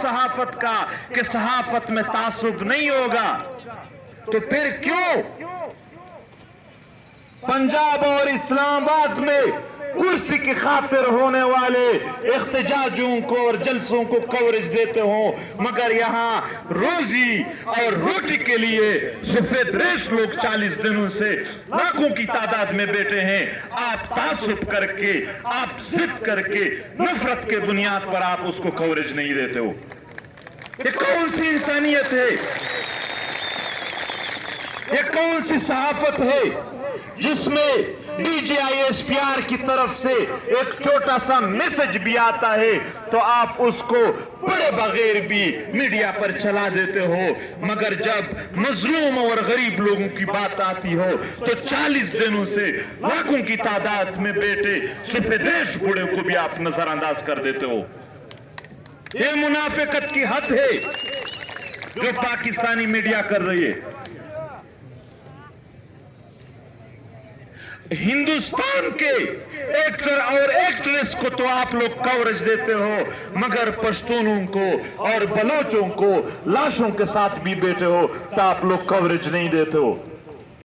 صحافت کا کہ صحافت میں تعصب نہیں ہوگا، تو پھر کیوں پنجاب اور اسلام آباد میں کرسی کی خاطر ہونے والے احتجاجوں کو اور جلسوں کو کوریج دیتے ہوں، مگر یہاں روزی اور روٹی کے لیے سفید ریش لوگ 40 دنوں سے لاکھوں کی تعداد میں بیٹھے ہیں؟ آپ تعصب کر کے، آپ ضد کر کے، نفرت کے بنیاد پر آپ اس کو کوریج نہیں دیتے ہو۔ یہ کون سی انسانیت ہے؟ یہ کون سی صحافت ہے جس میں D G I S P R کی طرف سے ایک چھوٹا سا میسج بھی آتا ہے تو آپ اس کو پڑھے بغیر بھی میڈیا پر چلا دیتے ہو، مگر جب مظلوم اور غریب لوگوں کی بات آتی ہو تو 40 دنوں سے لاکھوں کی تعداد میں بیٹھے سفید ریش بوڑھے کو بھی آپ نظر انداز کر دیتے ہو۔ یہ منافقت کی حد ہے جو پاکستانی میڈیا کر رہی ہے۔ ہندوستان کے ایکٹر اور ایکٹریس کو تو آپ لوگ کوریج دیتے ہو، مگر پشتونوں کو اور بلوچوں کو لاشوں کے ساتھ بھی بیٹھے ہو تو آپ لوگ کوریج نہیں دیتے ہو۔